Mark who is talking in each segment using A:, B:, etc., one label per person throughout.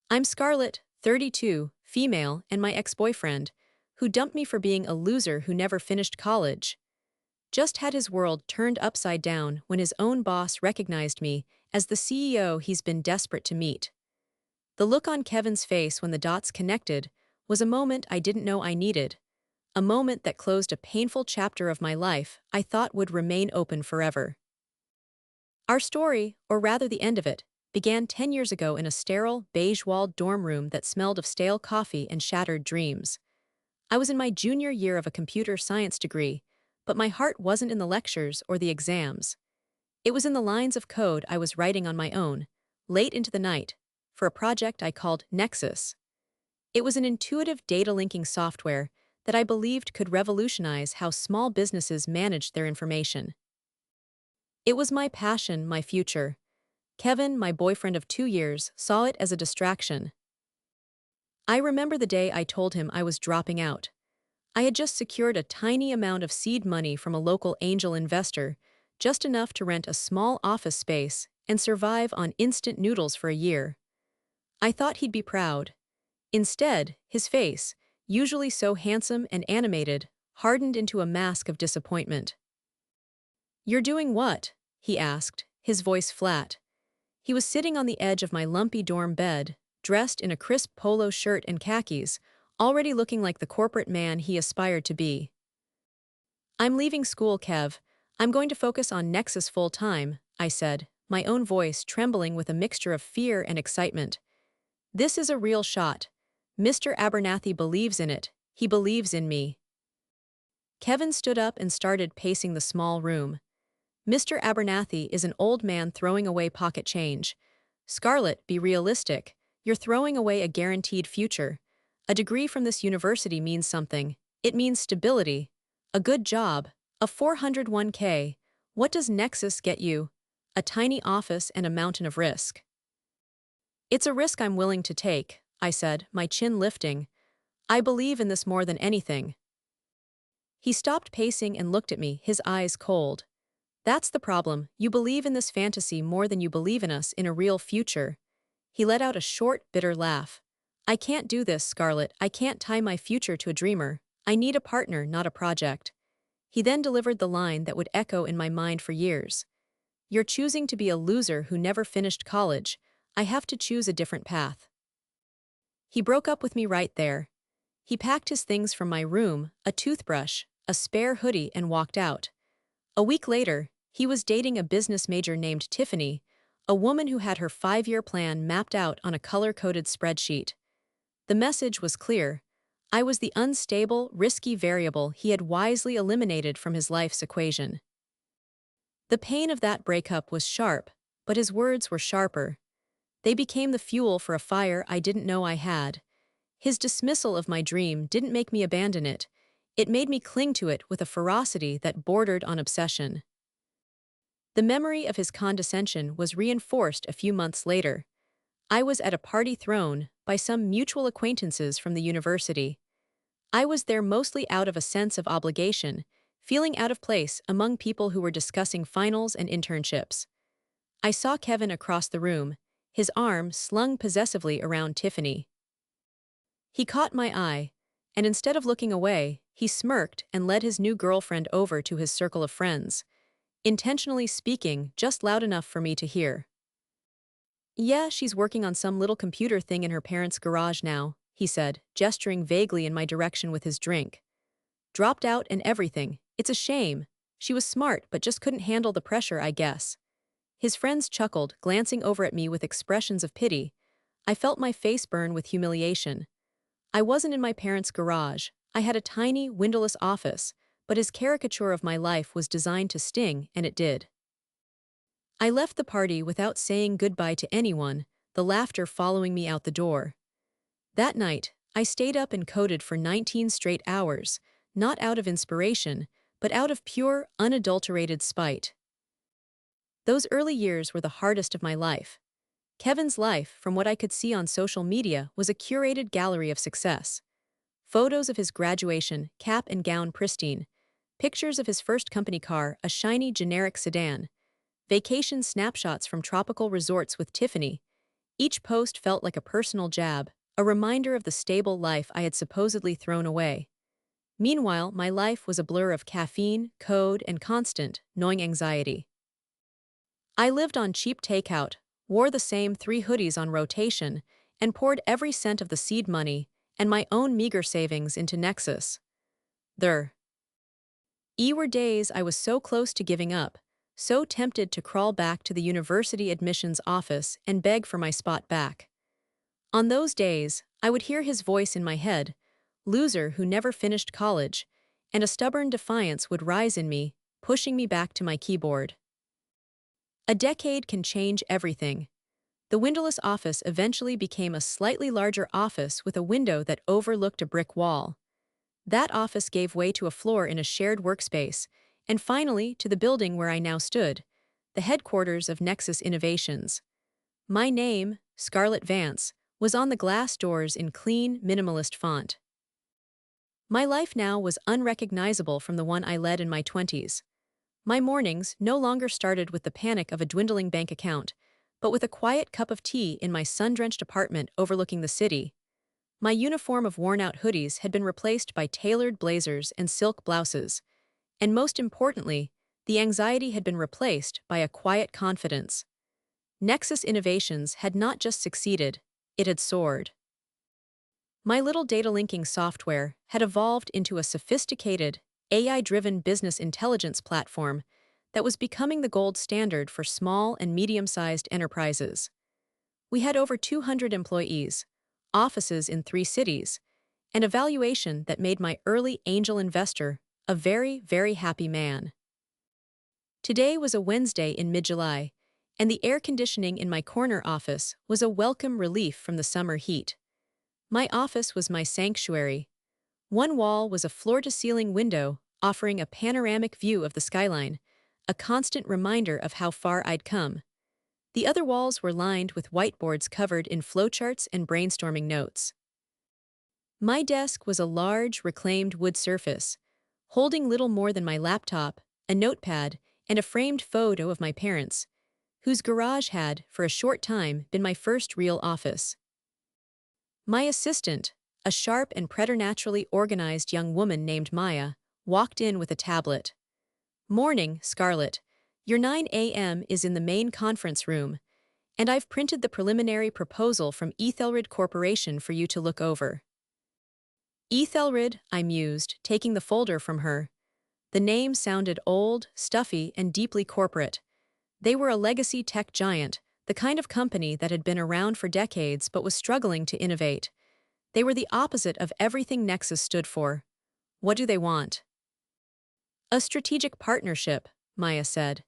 A: I'm Scarlett, 32, female, and my ex-boyfriend, who dumped me for being a loser who never finished college. Just had his world turned upside down when his own boss recognized me as the CEO he's been desperate to meet. The look on Kevin's face when the dots connected was a moment I didn't know I needed, a moment that closed a painful chapter of my life I thought would remain open forever. Our story, or rather the end of it, began 10 years ago in a sterile, beige-walled dorm room that smelled of stale coffee and shattered dreams. I was in my junior year of a computer science degree, but my heart wasn't in the lectures or the exams. It was in the lines of code I was writing on my own, late into the night, for a project I called Nexus. It was an intuitive data linking software that I believed could revolutionize how small businesses managed their information. It was my passion, my future. Kevin, my boyfriend of 2 years, saw it as a distraction. I remember the day I told him I was dropping out. I had just secured a tiny amount of seed money from a local angel investor, just enough to rent a small office space and survive on instant noodles for a year. I thought he'd be proud. Instead, his face, usually so handsome and animated, hardened into a mask of disappointment. "You're doing what?" he asked, his voice flat. He was sitting on the edge of my lumpy dorm bed, dressed in a crisp polo shirt and khakis, already looking like the corporate man he aspired to be. "I'm leaving school, Kev. I'm going to focus on Nexus full-time," I said, my own voice trembling with a mixture of fear and excitement. "This is a real shot. Mr. Abernathy believes in it. He believes in me." Kevin stood up and started pacing the small room. "Mr. Abernathy is an old man throwing away pocket change. Scarlett, be realistic. You're throwing away a guaranteed future. A degree from this university means something. It means stability. A good job. A 401k. What does Nexus get you? A tiny office and a mountain of risk." "It's a risk I'm willing to take," I said, my chin lifting. "I believe in this more than anything." He stopped pacing and looked at me, his eyes cold. "That's the problem. You believe in this fantasy more than you believe in us in a real future." He let out a short, bitter laugh. "I can't do this, Scarlett. I can't tie my future to a dreamer. I need a partner, not a project." He then delivered the line that would echo in my mind for years. "You're choosing to be a loser who never finished college. I have to choose a different path." He broke up with me right there. He packed his things from my room, a toothbrush, a spare hoodie, and walked out. A week later, he was dating a business major named Tiffany, a woman who had her 5-year plan mapped out on a color-coded spreadsheet. The message was clear. I was the unstable, risky variable he had wisely eliminated from his life's equation. The pain of that breakup was sharp, but his words were sharper. They became the fuel for a fire I didn't know I had. His dismissal of my dream didn't make me abandon it. It made me cling to it with a ferocity that bordered on obsession. The memory of his condescension was reinforced a few months later. I was at a party thrown by some mutual acquaintances from the university. I was there mostly out of a sense of obligation, feeling out of place among people who were discussing finals and internships. I saw Kevin across the room, his arm slung possessively around Tiffany. He caught my eye, and instead of looking away, he smirked and led his new girlfriend over to his circle of friends, intentionally speaking just loud enough for me to hear. "Yeah, she's working on some little computer thing in her parents' garage now," he said, gesturing vaguely in my direction with his drink. "Dropped out and everything. It's a shame. She was smart but just couldn't handle the pressure, I guess." His friends chuckled, glancing over at me with expressions of pity. I felt my face burn with humiliation. I wasn't in my parents' garage. I had a tiny, windowless office, but his caricature of my life was designed to sting, and it did. I left the party without saying goodbye to anyone, the laughter following me out the door. That night, I stayed up and coded for 19 straight hours, not out of inspiration, but out of pure, unadulterated spite. Those early years were the hardest of my life. Kevin's life, from what I could see on social media, was a curated gallery of success. Photos of his graduation, cap and gown pristine. Pictures of his first company car, a shiny generic sedan. Vacation snapshots from tropical resorts with Tiffany. Each post felt like a personal jab, a reminder of the stable life I had supposedly thrown away. Meanwhile, my life was a blur of caffeine, code, and constant, gnawing anxiety. I lived on cheap takeout, wore the same 3 hoodies on rotation, and poured every cent of the seed money and my own meager savings into Nexus. There were days I was so close to giving up, so tempted to crawl back to the university admissions office and beg for my spot back. On those days, I would hear his voice in my head, loser who never finished college, and a stubborn defiance would rise in me, pushing me back to my keyboard. A decade can change everything. The windowless office eventually became a slightly larger office with a window that overlooked a brick wall. That office gave way to a floor in a shared workspace, and finally to the building where I now stood, the headquarters of Nexus Innovations. My name, Scarlett Vance, was on the glass doors in clean, minimalist font. My life now was unrecognizable from the one I led in my 20s. My mornings no longer started with the panic of a dwindling bank account, but with a quiet cup of tea in my sun-drenched apartment overlooking the city. My uniform of worn-out hoodies had been replaced by tailored blazers and silk blouses, and most importantly, the anxiety had been replaced by a quiet confidence. Nexus Innovations had not just succeeded, it had soared. My little data linking software had evolved into a sophisticated, AI-driven business intelligence platform that was becoming the gold standard for small and medium-sized enterprises. We had over 200 employees, offices in 3 cities, and a valuation that made my early angel investor a very, very happy man. Today was a Wednesday in mid-July, and the air conditioning in my corner office was a welcome relief from the summer heat. My office was my sanctuary. One wall was a floor-to-ceiling window offering a panoramic view of the skyline, a constant reminder of how far I'd come. The other walls were lined with whiteboards covered in flowcharts and brainstorming notes. My desk was a large, reclaimed wood surface, holding little more than my laptop, a notepad, and a framed photo of my parents, whose garage had, for a short time, been my first real office. My assistant, a sharp and preternaturally organized young woman named Maya, walked in with a tablet. "Morning, Scarlett. Your 9 a.m. is in the main conference room, and I've printed the preliminary proposal from Ethelred Corporation for you to look over." Ethelred, I mused, taking the folder from her. The name sounded old, stuffy, and deeply corporate. They were a legacy tech giant, the kind of company that had been around for decades but was struggling to innovate. They were the opposite of everything Nexus stood for. What do they want? "A strategic partnership," Maya said.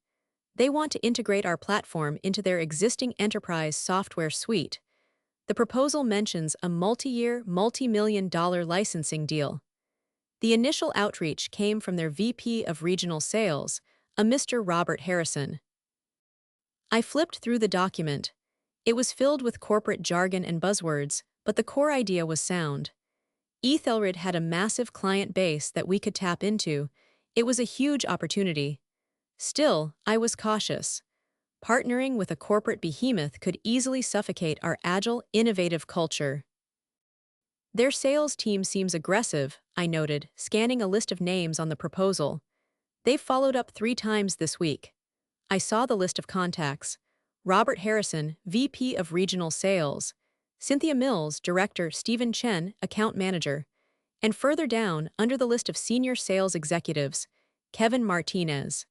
A: "They want to integrate our platform into their existing enterprise software suite." The proposal mentions a multi-year, multi-million-dollar licensing deal. The initial outreach came from their VP of Regional Sales, a Mr. Robert Harrison. I flipped through the document. It was filled with corporate jargon and buzzwords, but the core idea was sound. Ethelred had a massive client base that we could tap into. It was a huge opportunity. Still, I was cautious. Partnering with a corporate behemoth could easily suffocate our agile, innovative culture. "Their sales team seems aggressive," I noted, scanning a list of names on the proposal. "They've followed up 3 times this week." I saw the list of contacts. Robert Harrison, VP of Regional Sales. Cynthia Mills, Director. Stephen Chen, Account Manager. And further down, under the list of senior sales executives, Kevin Martinez.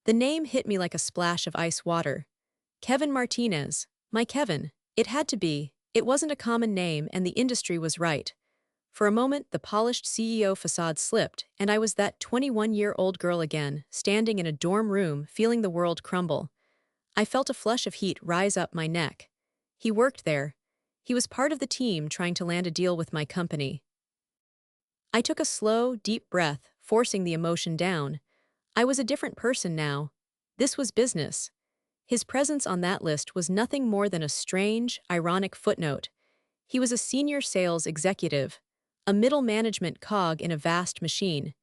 A: The name hit me like a splash of ice water. Kevin Martinez. My Kevin. It had to be. It wasn't a common name, and the industry was right. For a moment, the polished CEO facade slipped, and I was that 21-year-old girl again, standing in a dorm room, feeling the world crumble. I felt a flush of heat rise up my neck. He worked there. He was part of the team trying to land a deal with my company. I took a slow, deep breath, forcing the emotion down. I was a different person now. This was business. His presence on that list was nothing more than a strange, ironic footnote. He was a senior sales executive, a middle management cog in a vast machine.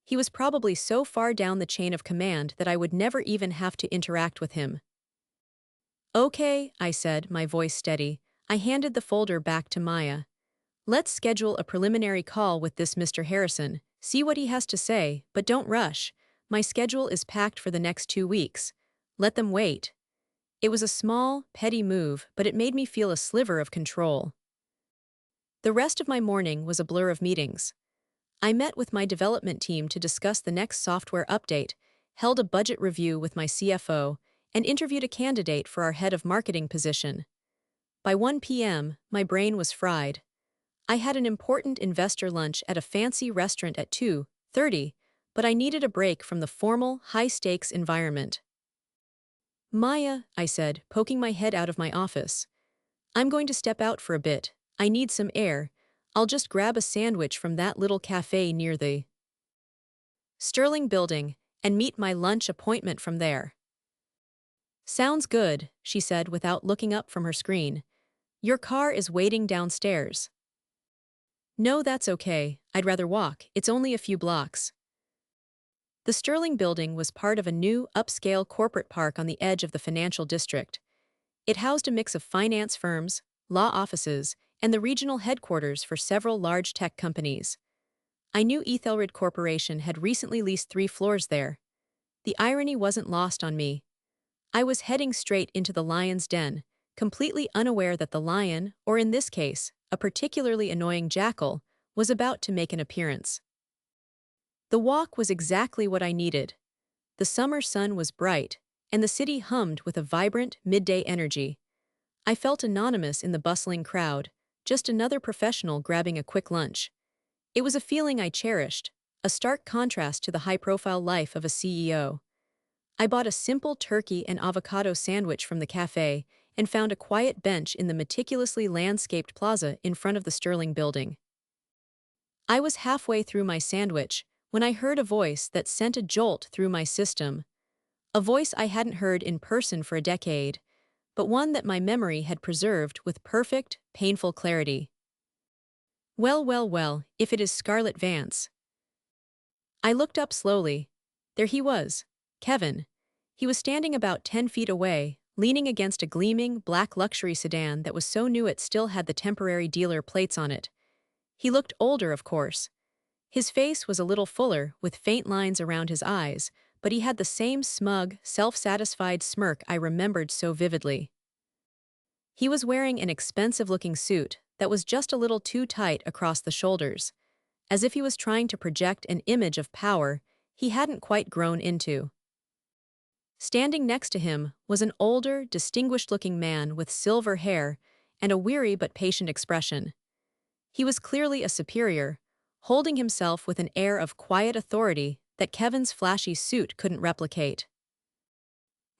A: He was probably so far down the chain of command that I would never even have to interact with him. Okay, I said, my voice steady. I handed the folder back to Maya. Let's schedule a preliminary call with this Mr. Harrison. See what he has to say, but don't rush. My schedule is packed for the next 2 weeks. Let them wait. It was a small, petty move, but it made me feel a sliver of control. The rest of my morning was a blur of meetings. I met with my development team to discuss the next software update, held a budget review with my CFO, and interviewed a candidate for our head of marketing position. By 1 p.m., my brain was fried. I had an important investor lunch at a fancy restaurant at 2:30, but I needed a break from the formal, high-stakes environment. Maya, I said, poking my head out of my office. I'm going to step out for a bit. I need some air. I'll just grab a sandwich from that little cafe near the Sterling building and meet my lunch appointment from there. Sounds good, she said without looking up from her screen. Your car is waiting downstairs. No, that's okay. I'd rather walk. It's only a few blocks. The Sterling building was part of a new, upscale corporate park on the edge of the financial district. It housed a mix of finance firms, law offices, and the regional headquarters for several large tech companies. I knew Ethelred Corporation had recently leased 3 floors there. The irony wasn't lost on me. I was heading straight into the lion's den, completely unaware that the lion, or in this case, a particularly annoying jackal, was about to make an appearance. The walk was exactly what I needed. The summer sun was bright, and the city hummed with a vibrant, midday energy. I felt anonymous in the bustling crowd, just another professional grabbing a quick lunch. It was a feeling I cherished, a stark contrast to the high-profile life of a CEO. I bought a simple turkey and avocado sandwich from the cafe and found a quiet bench in the meticulously landscaped plaza in front of the Sterling building. I was halfway through my sandwich when I heard a voice that sent a jolt through my system. A voice I hadn't heard in person for a decade, but one that my memory had preserved with perfect, painful clarity. Well, well, well, if it is Scarlett Vance. I looked up slowly. There he was, Kevin. He was standing about 10 feet away, leaning against a gleaming, black luxury sedan that was so new it still had the temporary dealer plates on it. He looked older, of course. His face was a little fuller, with faint lines around his eyes, but he had the same smug, self-satisfied smirk I remembered so vividly. He was wearing an expensive-looking suit that was just a little too tight across the shoulders, as if he was trying to project an image of power he hadn't quite grown into. Standing next to him was an older, distinguished-looking man with silver hair and a weary but patient expression. He was clearly a superior, holding himself with an air of quiet authority that Kevin's flashy suit couldn't replicate.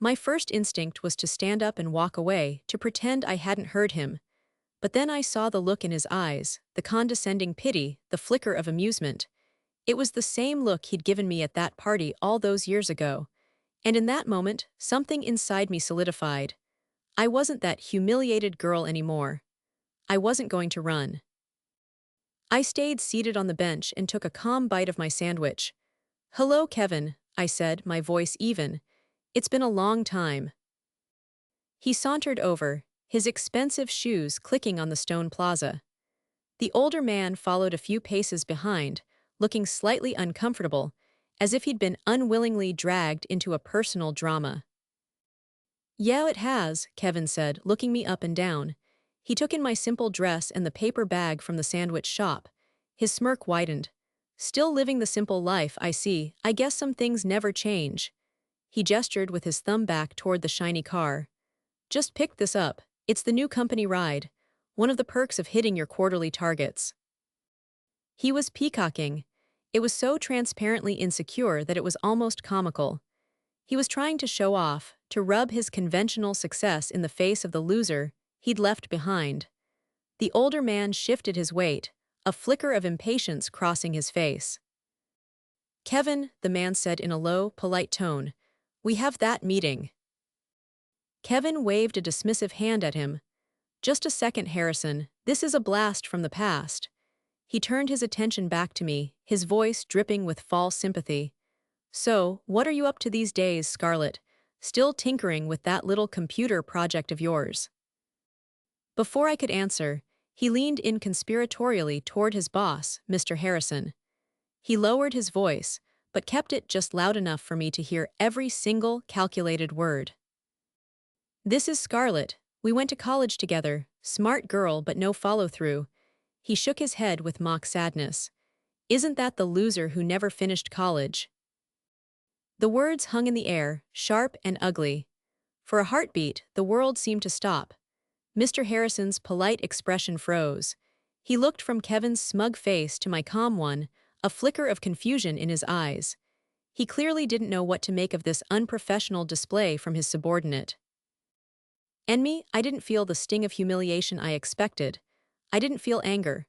A: My first instinct was to stand up and walk away, to pretend I hadn't heard him, but then I saw the look in his eyes, the condescending pity, the flicker of amusement. It was the same look he'd given me at that party all those years ago, and in that moment, something inside me solidified. I wasn't that humiliated girl anymore. I wasn't going to run. I stayed seated on the bench and took a calm bite of my sandwich. "Hello, Kevin," I said, my voice even. "It's been a long time." He sauntered over, his expensive shoes clicking on the stone plaza. The older man followed a few paces behind, looking slightly uncomfortable, as if he'd been unwillingly dragged into a personal drama. "Yeah, it has," Kevin said, looking me up and down. He took in my simple dress and the paper bag from the sandwich shop. His smirk widened. "Still living the simple life, I see. I guess some things never change." He gestured with his thumb back toward the shiny car. "Just picked this up. It's the new company ride. One of the perks of hitting your quarterly targets." He was peacocking. It was so transparently insecure that it was almost comical. He was trying to show off, to rub his conventional success in the face of the loser he'd left behind. The older man shifted his weight, a flicker of impatience crossing his face. "Kevin," the man said in a low, polite tone, "we have that meeting." Kevin waved a dismissive hand at him. "Just a second, Harrison, this is a blast from the past." He turned his attention back to me, his voice dripping with false sympathy. "So, what are you up to these days, Scarlett? still tinkering with that little computer project of yours?" Before I could answer, he leaned in conspiratorially toward his boss, Mr. Harrison. He lowered his voice, but kept it just loud enough for me to hear every single calculated word. "This is Scarlett. We went to college together, smart girl but no follow-through." He shook his head with mock sadness. "Isn't that the loser who never finished college?" The words hung in the air, sharp and ugly. For a heartbeat, the world seemed to stop. Mr. Harrison's polite expression froze. He looked from Kevin's smug face to my calm one, a flicker of confusion in his eyes. He clearly didn't know what to make of this unprofessional display from his subordinate. And me, I didn't feel the sting of humiliation I expected. I didn't feel anger.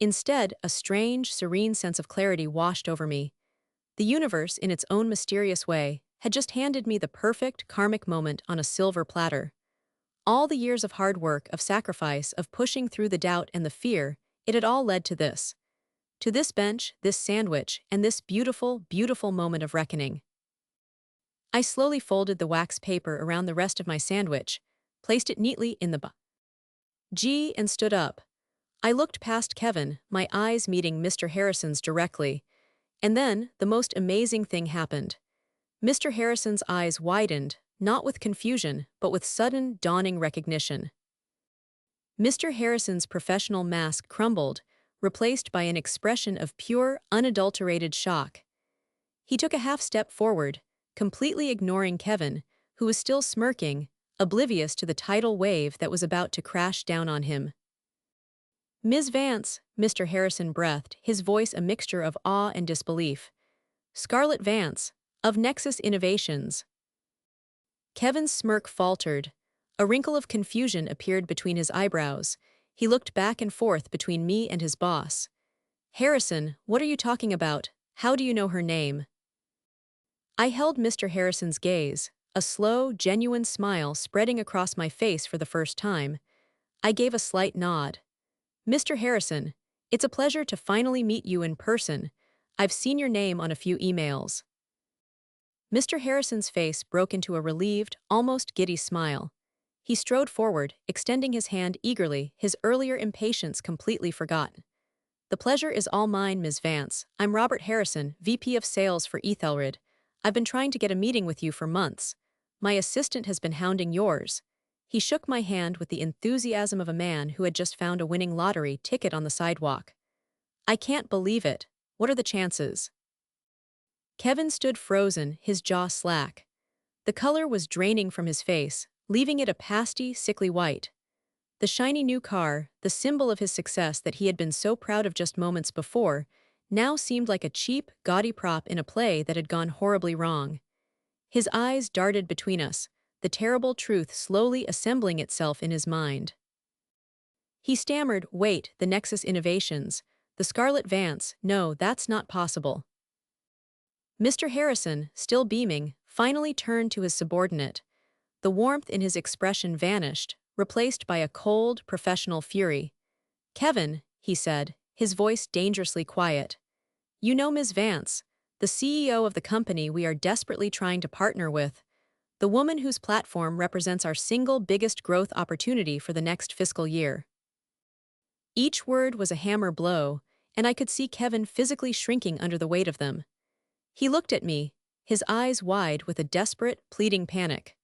A: Instead, a strange, serene sense of clarity washed over me. The universe, in its own mysterious way, had just handed me the perfect, karmic moment on a silver platter. All the years of hard work, of sacrifice, of pushing through the doubt and the fear, it had all led to this. To this bench, this sandwich, and this beautiful, beautiful moment of reckoning. I slowly folded the wax paper around the rest of my sandwich, placed it neatly in the G and stood up. I looked past Kevin, my eyes meeting Mr. Harrison's directly. And then, the most amazing thing happened. Mr. Harrison's eyes widened, not with confusion, but with sudden, dawning recognition. Mr. Harrison's professional mask crumbled, replaced by an expression of pure, unadulterated shock. He took a half-step forward, completely ignoring Kevin, who was still smirking, oblivious to the tidal wave that was about to crash down on him. "Ms. Vance," Mr. Harrison breathed, his voice a mixture of awe and disbelief. "Scarlett Vance, of Nexus Innovations." Kevin's smirk faltered. A wrinkle of confusion appeared between his eyebrows. He looked back and forth between me and his boss. "Harrison, what are you talking about? How do you know her name?" I held Mr. Harrison's gaze, a slow, genuine smile spreading across my face for the first time. I gave a slight nod. "Mr. Harrison, it's a pleasure to finally meet you in person. I've seen your name on a few emails." Mr. Harrison's face broke into a relieved, almost giddy smile. He strode forward, extending his hand eagerly, his earlier impatience completely forgotten. "The pleasure is all mine, Ms. Vance. I'm Robert Harrison, VP of Sales for Ethelred. I've been trying to get a meeting with you for months. My assistant has been hounding yours." He shook my hand with the enthusiasm of a man who had just found a winning lottery ticket on the sidewalk. "I can't believe it. What are the chances?" Kevin stood frozen, his jaw slack. The color was draining from his face, leaving it a pasty, sickly white. The shiny new car, the symbol of his success that he had been so proud of just moments before, now seemed like a cheap, gaudy prop in a play that had gone horribly wrong. His eyes darted between us, the terrible truth slowly assembling itself in his mind. He stammered, "Wait, the Nexus Innovations. The Scarlett Vance, no, that's not possible." Mr. Harrison, still beaming, finally turned to his subordinate. The warmth in his expression vanished, replaced by a cold, professional fury. "Kevin," he said, his voice dangerously quiet. "You know Ms. Vance, the CEO of the company we are desperately trying to partner with, the woman whose platform represents our single biggest growth opportunity for the next fiscal year." Each word was a hammer blow, and I could see Kevin physically shrinking under the weight of them. He looked at me, his eyes wide with a desperate, pleading panic.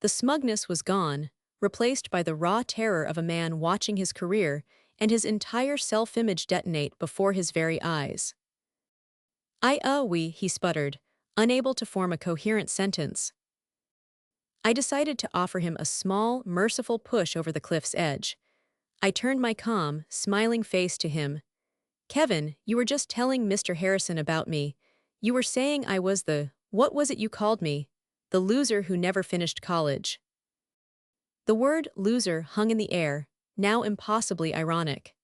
A: The smugness was gone, replaced by the raw terror of a man watching his career and his entire self-image detonate before his very eyes. He sputtered, unable to form a coherent sentence. I decided to offer him a small, merciful push over the cliff's edge. I turned my calm, smiling face to him. "Kevin, you were just telling Mr. Harrison about me. You were saying I was what was it you called me? The loser who never finished college." The word loser hung in the air, now impossibly ironic.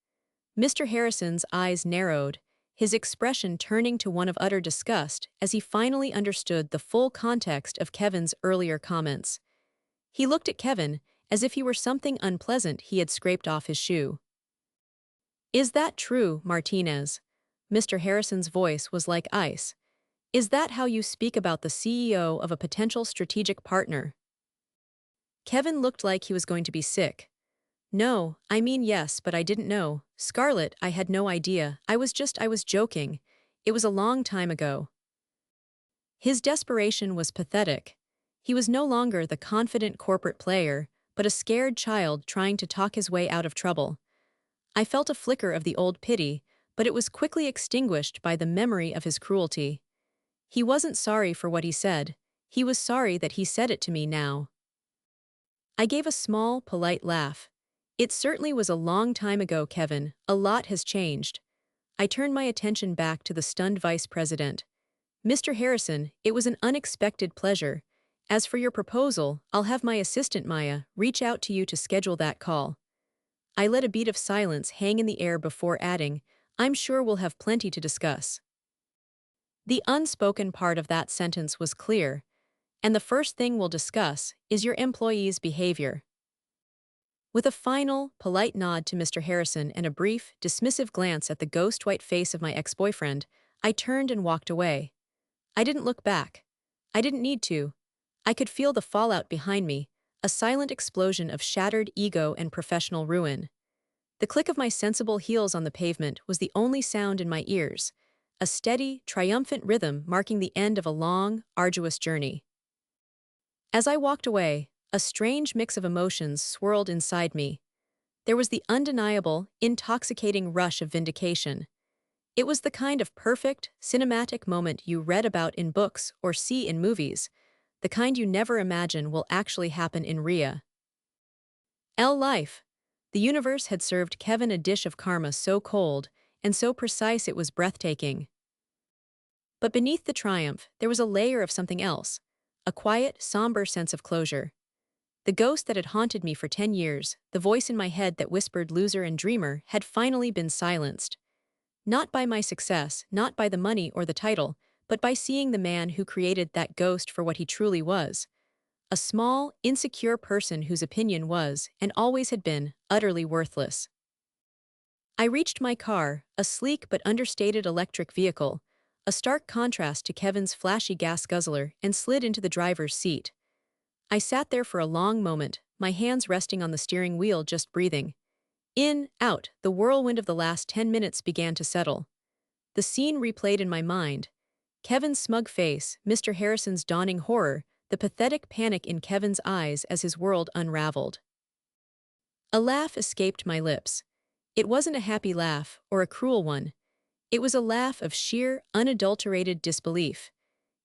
A: Mr. Harrison's eyes narrowed, his expression turning to one of utter disgust as he finally understood the full context of Kevin's earlier comments. He looked at Kevin as if he were something unpleasant he had scraped off his shoe. "Is that true, Martinez?" Mr. Harrison's voice was like ice. Is that how you speak about the CEO of a potential strategic partner? Kevin looked like he was going to be sick. No, I mean yes, but I didn't know. Scarlett, I had no idea. I was joking. It was a long time ago. His desperation was pathetic. He was no longer the confident corporate player, but a scared child trying to talk his way out of trouble. I felt a flicker of the old pity, but it was quickly extinguished by the memory of his cruelty. He wasn't sorry for what he said. He was sorry that he said it to me now. I gave a small, polite laugh. It certainly was a long time ago, Kevin. A lot has changed. I turned my attention back to the stunned vice president. Mr. Harrison, it was an unexpected pleasure. As for your proposal, I'll have my assistant Maya reach out to you to schedule that call. I let a beat of silence hang in the air before adding, I'm sure we'll have plenty to discuss. The unspoken part of that sentence was clear, and the first thing we'll discuss is your employee's behavior. With a final, polite nod to Mr. Harrison and a brief, dismissive glance at the ghost-white face of my ex-boyfriend, I turned and walked away. I didn't look back. I didn't need to. I could feel the fallout behind me, a silent explosion of shattered ego and professional ruin. The click of my sensible heels on the pavement was the only sound in my ears, a steady, triumphant rhythm marking the end of a long, arduous journey. As I walked away, a strange mix of emotions swirled inside me. There was the undeniable, intoxicating rush of vindication. It was the kind of perfect, cinematic moment you read about in books or see in movies, the kind you never imagine will actually happen in life. The universe had served Kevin a dish of karma so cold and so precise it was breathtaking. But beneath the triumph, there was a layer of something else, a quiet, somber sense of closure. The ghost that had haunted me for 10 years, the voice in my head that whispered loser and dreamer, had finally been silenced. Not by my success, not by the money or the title, but by seeing the man who created that ghost for what he truly was. A small, insecure person whose opinion was, and always had been, utterly worthless. I reached my car, a sleek but understated electric vehicle, a stark contrast to Kevin's flashy gas guzzler, and slid into the driver's seat. I sat there for a long moment, my hands resting on the steering wheel, just breathing. In, out, the whirlwind of the last 10 minutes began to settle. The scene replayed in my mind. Kevin's smug face, Mr. Harrison's dawning horror, the pathetic panic in Kevin's eyes as his world unraveled. A laugh escaped my lips. It wasn't a happy laugh, or a cruel one. It was a laugh of sheer, unadulterated disbelief.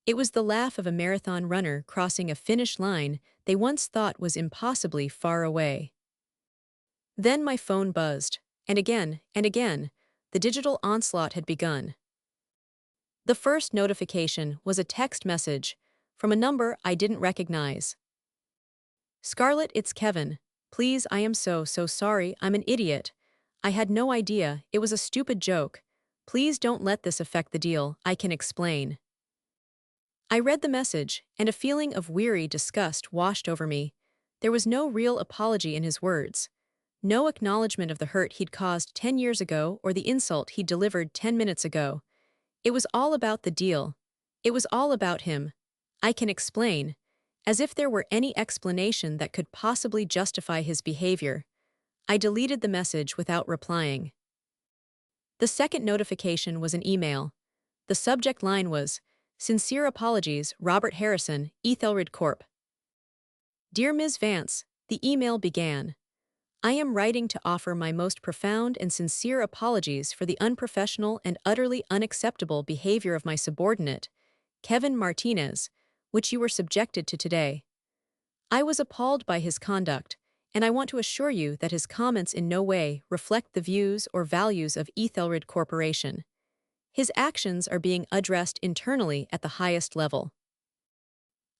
A: It was the laugh of a marathon runner crossing a finish line they once thought was impossibly far away. Then my phone buzzed, and again, the digital onslaught had begun. The first notification was a text message from a number I didn't recognize. Scarlett, it's Kevin. Please, I am so sorry, I'm an idiot. I had no idea, it was a stupid joke. Please don't let this affect the deal, I can explain. I read the message, and a feeling of weary disgust washed over me. There was no real apology in his words. No acknowledgement of the hurt he'd caused 10 years ago or the insult he'd delivered 10 minutes ago. It was all about the deal. It was all about him. I can explain. As if there were any explanation that could possibly justify his behavior. I deleted the message without replying. The second notification was an email. The subject line was, Sincere apologies, Robert Harrison, Ethelred Corp. Dear Ms. Vance, the email began. I am writing to offer my most profound and sincere apologies for the unprofessional and utterly unacceptable behavior of my subordinate, Kevin Martinez, which you were subjected to today. I was appalled by his conduct, and I want to assure you that his comments in no way reflect the views or values of Ethelred Corporation. His actions are being addressed internally at the highest level.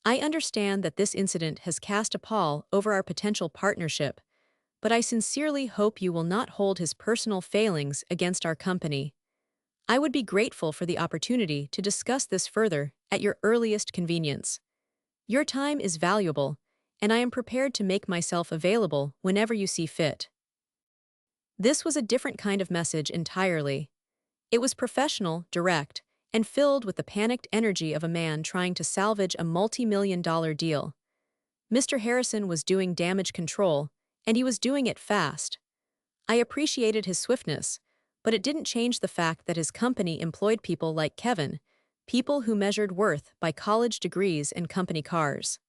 A: I understand that this incident has cast a pall over our potential partnership, but I sincerely hope you will not hold his personal failings against our company. I would be grateful for the opportunity to discuss this further at your earliest convenience. Your time is valuable, and I am prepared to make myself available whenever you see fit. This was a different kind of message entirely. It was professional, direct, and filled with the panicked energy of a man trying to salvage a multi-million-dollar deal. Mr. Harrison was doing damage control, and he was doing it fast. I appreciated his swiftness, but it didn't change the fact that his company employed people like Kevin, people who measured worth by college degrees and company cars.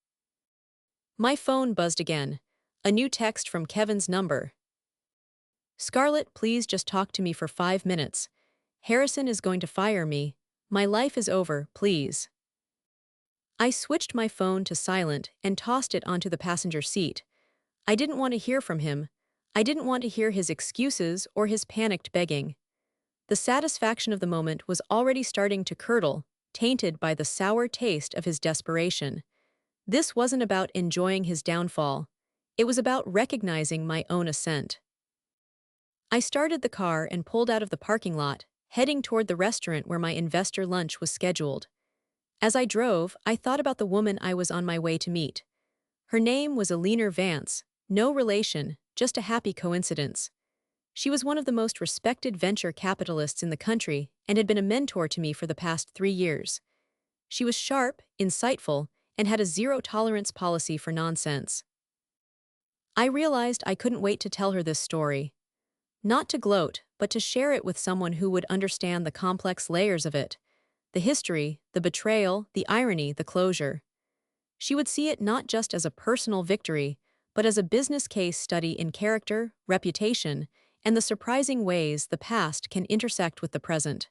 A: My phone buzzed again. A new text from Kevin's number. "Scarlett, please just talk to me for 5 minutes. Harrison is going to fire me. My life is over, please." I switched my phone to silent and tossed it onto the passenger seat. I didn't want to hear from him. I didn't want to hear his excuses or his panicked begging. The satisfaction of the moment was already starting to curdle, tainted by the sour taste of his desperation. This wasn't about enjoying his downfall. It was about recognizing my own ascent. I started the car and pulled out of the parking lot, heading toward the restaurant where my investor lunch was scheduled. As I drove, I thought about the woman I was on my way to meet. Her name was Eleanor Vance, no relation, just a happy coincidence. She was one of the most respected venture capitalists in the country and had been a mentor to me for the past 3 years. She was sharp, insightful, and had a zero-tolerance policy for nonsense. I realized I couldn't wait to tell her this story. Not to gloat, but to share it with someone who would understand the complex layers of it. The history, the betrayal, the irony, the closure. She would see it not just as a personal victory, but as a business case study in character, reputation, and the surprising ways the past can intersect with the present.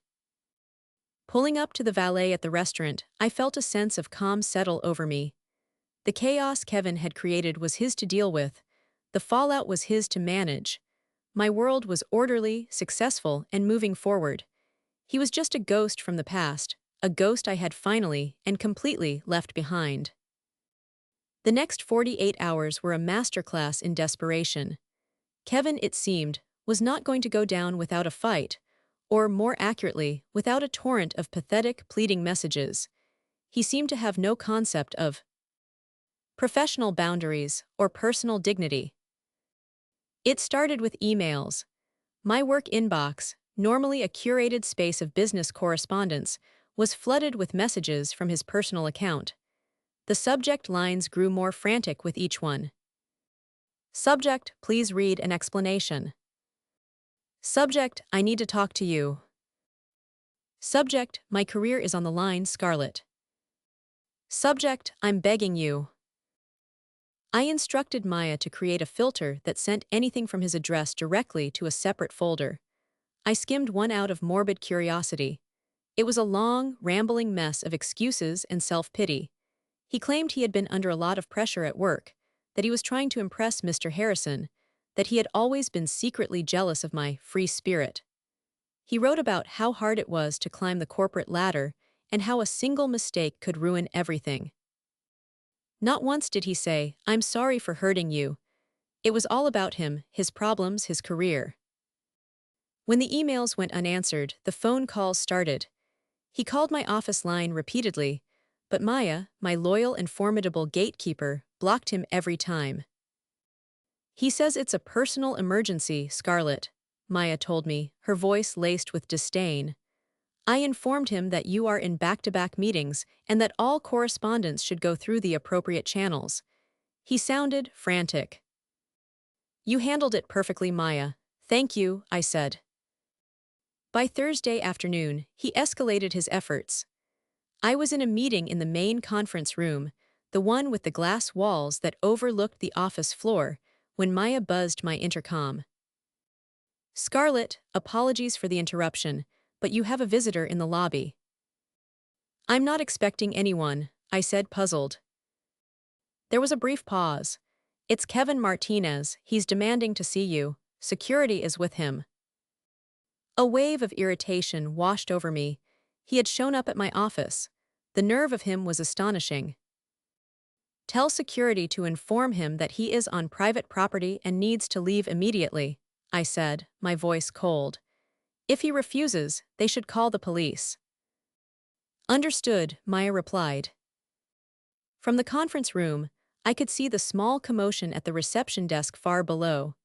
A: Pulling up to the valet at the restaurant, I felt a sense of calm settle over me. The chaos Kevin had created was his to deal with. The fallout was his to manage. My world was orderly, successful, and moving forward. He was just a ghost from the past, a ghost I had finally and completely left behind. The next 48 hours were a masterclass in desperation. Kevin, it seemed, was not going to go down without a fight, or more accurately, without a torrent of pathetic, pleading messages. He seemed to have no concept of professional boundaries or personal dignity. It started with emails. My work inbox, normally a curated space of business correspondence, was flooded with messages from his personal account. The subject lines grew more frantic with each one. Subject, please read an explanation. Subject, I need to talk to you. Subject, my career is on the line, Scarlett. Subject, I'm begging you. I instructed Maya to create a filter that sent anything from his address directly to a separate folder. I skimmed one out of morbid curiosity. It was a long, rambling mess of excuses and self-pity. He claimed he had been under a lot of pressure at work, that he was trying to impress Mr. Harrison, that he had always been secretly jealous of my free spirit. He wrote about how hard it was to climb the corporate ladder and how a single mistake could ruin everything. Not once did he say, "I'm sorry for hurting you." It was all about him, his problems, his career. When the emails went unanswered, the phone calls started. He called my office line repeatedly, but Maya, my loyal and formidable gatekeeper, blocked him every time. "He says it's a personal emergency, Scarlett," Maya told me, her voice laced with disdain. "I informed him that you are in back-to-back meetings and that all correspondence should go through the appropriate channels." He sounded frantic. "You handled it perfectly, Maya. Thank you," I said. By Thursday afternoon, he escalated his efforts. I was in a meeting in the main conference room, the one with the glass walls that overlooked the office floor, when Maya buzzed my intercom. "Scarlett, apologies for the interruption, but you have a visitor in the lobby." "I'm not expecting anyone," I said, puzzled. There was a brief pause. "It's Kevin Martinez, he's demanding to see you. Security is with him." A wave of irritation washed over me. He had shown up at my office. The nerve of him was astonishing. "Tell security to inform him that he is on private property and needs to leave immediately," I said, my voice cold. "If he refuses, they should call the police." "Understood," Maya replied. From the conference room, I could see the small commotion at the reception desk far below.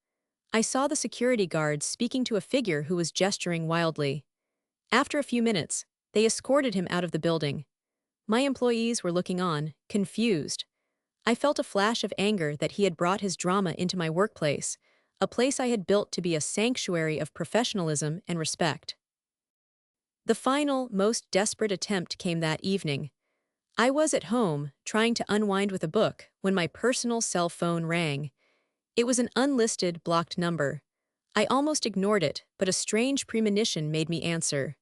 A: I saw the security guards speaking to a figure who was gesturing wildly. After a few minutes, They escorted him out of the building. My employees were looking on, confused. I felt a flash of anger that he had brought his drama into my workplace, a place I had built to be a sanctuary of professionalism and respect. The final, most desperate attempt came that evening. I was at home, trying to unwind with a book, when my personal cell phone rang. It was an unlisted, blocked number. I almost ignored it, but a strange premonition made me answer.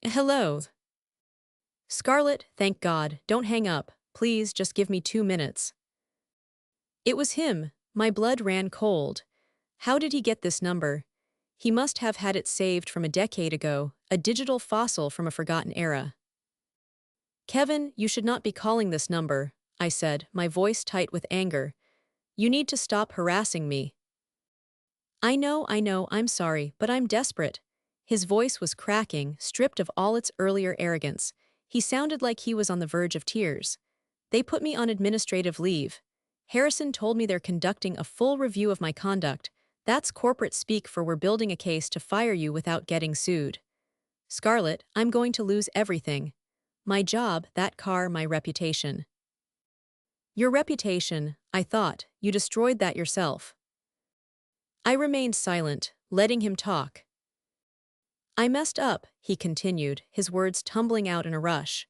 A: Hello. Scarlett, thank God, don't hang up. Please just give me 2 minutes. It was him. My blood ran cold. How did he get this number? He must have had it saved from a decade ago, a digital fossil from a forgotten era. Kevin, you should not be calling this number, I said, my voice tight with anger. You need to stop harassing me. I know, I'm sorry, but I'm desperate. His voice was cracking, stripped of all its earlier arrogance. He sounded like he was on the verge of tears. They put me on administrative leave. Harrison told me they're conducting a full review of my conduct. That's corporate speak for we're building a case to fire you without getting sued. Scarlett, I'm going to lose everything. My job, that car, my reputation. Your reputation, I thought, you destroyed that yourself. I remained silent, letting him talk. I messed up, he continued, his words tumbling out in a rush.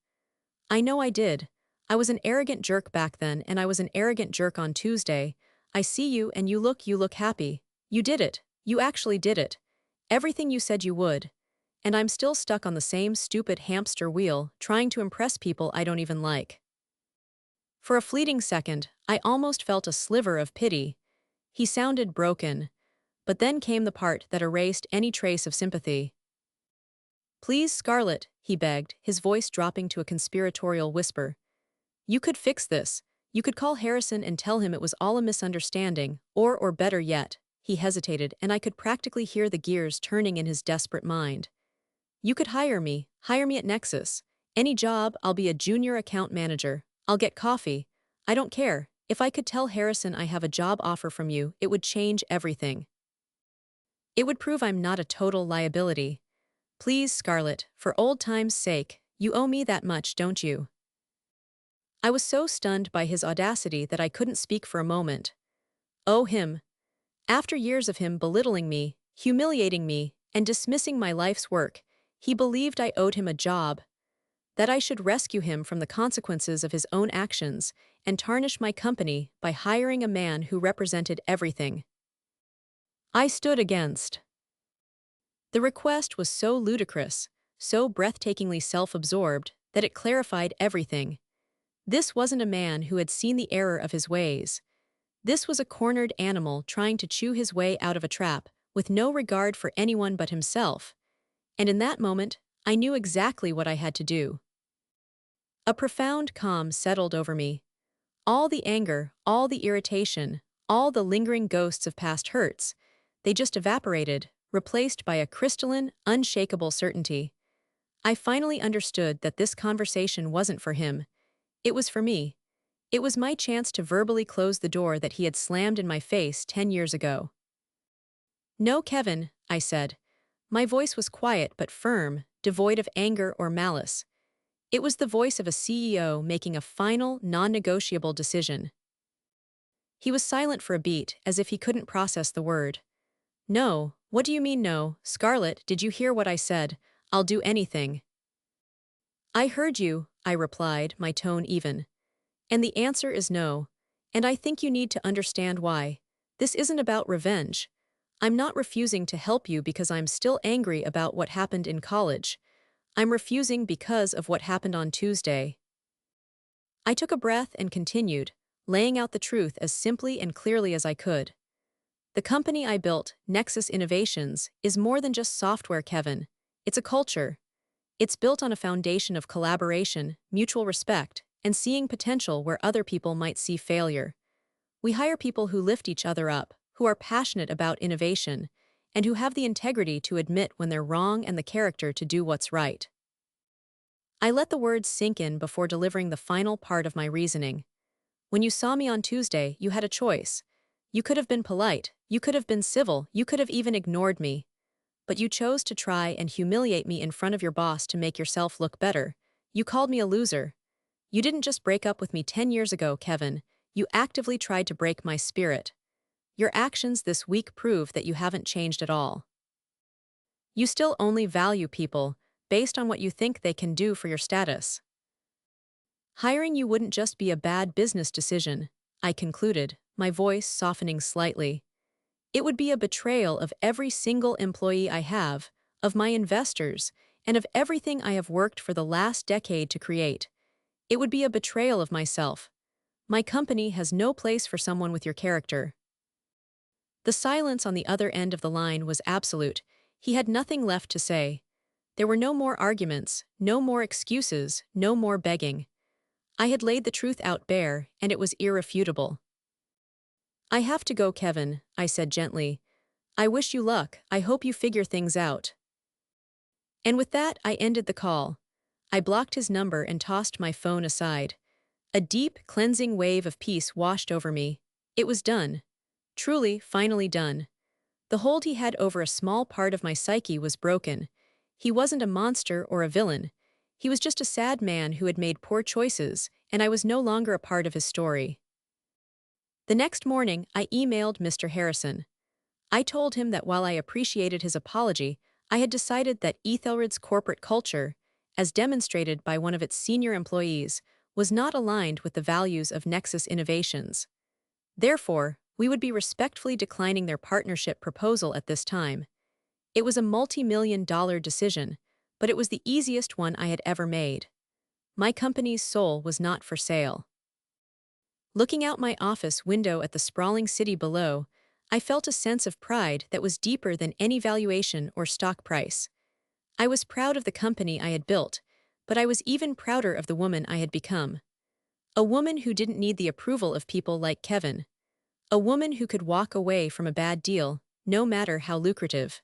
A: I know I did. I was an arrogant jerk back then, and I was an arrogant jerk on Tuesday. I see you and you look happy. You did it. You actually did it. Everything you said you would. And I'm still stuck on the same stupid hamster wheel, trying to impress people I don't even like. For a fleeting second, I almost felt a sliver of pity. He sounded broken. But then came the part that erased any trace of sympathy. Please, Scarlett, he begged, his voice dropping to a conspiratorial whisper. You could fix this. You could call Harrison and tell him it was all a misunderstanding, or better yet, he hesitated, and I could practically hear the gears turning in his desperate mind. You could hire me at Nexus. Any job, I'll be a junior account manager. I'll get coffee. I don't care. If I could tell Harrison I have a job offer from you, it would change everything. It would prove I'm not a total liability. Please, Scarlett, for old time's sake, you owe me that much, don't you? I was so stunned by his audacity that I couldn't speak for a moment. Oh, him. After years of him belittling me, humiliating me, and dismissing my life's work, he believed I owed him a job, that I should rescue him from the consequences of his own actions and tarnish my company by hiring a man who represented everything I stood against. The request was so ludicrous, so breathtakingly self-absorbed, that it clarified everything. This wasn't a man who had seen the error of his ways. This was a cornered animal trying to chew his way out of a trap, with no regard for anyone but himself. And in that moment, I knew exactly what I had to do. A profound calm settled over me. All the anger, all the irritation, all the lingering ghosts of past hurts, they just evaporated, replaced by a crystalline, unshakable certainty. I finally understood that this conversation wasn't for him. It was for me. It was my chance to verbally close the door that he had slammed in my face 10 years ago. No, Kevin, I said. My voice was quiet but firm, devoid of anger or malice. It was the voice of a CEO making a final, non-negotiable decision. He was silent for a beat, as if he couldn't process the word. No, what do you mean no? Scarlett, did you hear what I said? I'll do anything. I heard you, I replied, my tone even. And the answer is no. And I think you need to understand why. This isn't about revenge. I'm not refusing to help you because I'm still angry about what happened in college. I'm refusing because of what happened on Tuesday. I took a breath and continued, laying out the truth as simply and clearly as I could. The company I built, Nexus Innovations, is more than just software, Kevin. It's a culture. It's built on a foundation of collaboration, mutual respect, and seeing potential where other people might see failure. We hire people who lift each other up, who are passionate about innovation, and who have the integrity to admit when they're wrong and the character to do what's right. I let the words sink in before delivering the final part of my reasoning. When you saw me on Tuesday, you had a choice. You could have been polite, you could have been civil, you could have even ignored me. but you chose to try and humiliate me in front of your boss to make yourself look better. You called me a loser. You didn't just break up with me 10 years ago, Kevin. You actively tried to break my spirit. Your actions this week prove that you haven't changed at all. You still only value people based on what you think they can do for your status. Hiring you wouldn't just be a bad business decision, I concluded, my voice softening slightly. It would be a betrayal of every single employee I have, of my investors, and of everything I have worked for the last decade to create. It would be a betrayal of myself. My company has no place for someone with your character. The silence on the other end of the line was absolute. He had nothing left to say. There were no more arguments, no more excuses, no more begging. I had laid the truth out bare, and it was irrefutable. I have to go, Kevin, I said gently. I wish you luck. I hope you figure things out. And with that, I ended the call. I blocked his number and tossed my phone aside. A deep, cleansing wave of peace washed over me. It was done. Truly, finally done. The hold he had over a small part of my psyche was broken. He wasn't a monster or a villain. He was just a sad man who had made poor choices, and I was no longer a part of his story. The next morning, I emailed Mr. Harrison. I told him that while I appreciated his apology, I had decided that Ethelred's corporate culture, as demonstrated by one of its senior employees, was not aligned with the values of Nexus Innovations. Therefore, we would be respectfully declining their partnership proposal at this time. It was a multi-million-dollar decision, but it was the easiest one I had ever made. My company's soul was not for sale. Looking out my office window at the sprawling city below, I felt a sense of pride that was deeper than any valuation or stock price. I was proud of the company I had built, but I was even prouder of the woman I had become. A woman who didn't need the approval of people like Kevin. A woman who could walk away from a bad deal, no matter how lucrative.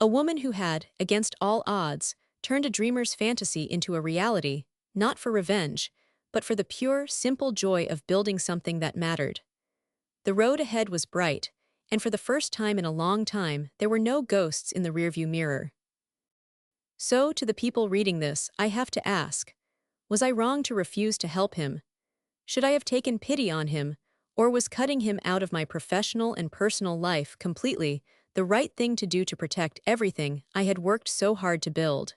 A: A woman who had, against all odds, turned a dreamer's fantasy into a reality, not for revenge, but for the pure, simple joy of building something that mattered. The road ahead was bright, and for the first time in a long time, there were no ghosts in the rearview mirror. So, to the people reading this, I have to ask, was I wrong to refuse to help him? Should I have taken pity on him, or was cutting him out of my professional and personal life completely the right thing to do to protect everything I had worked so hard to build?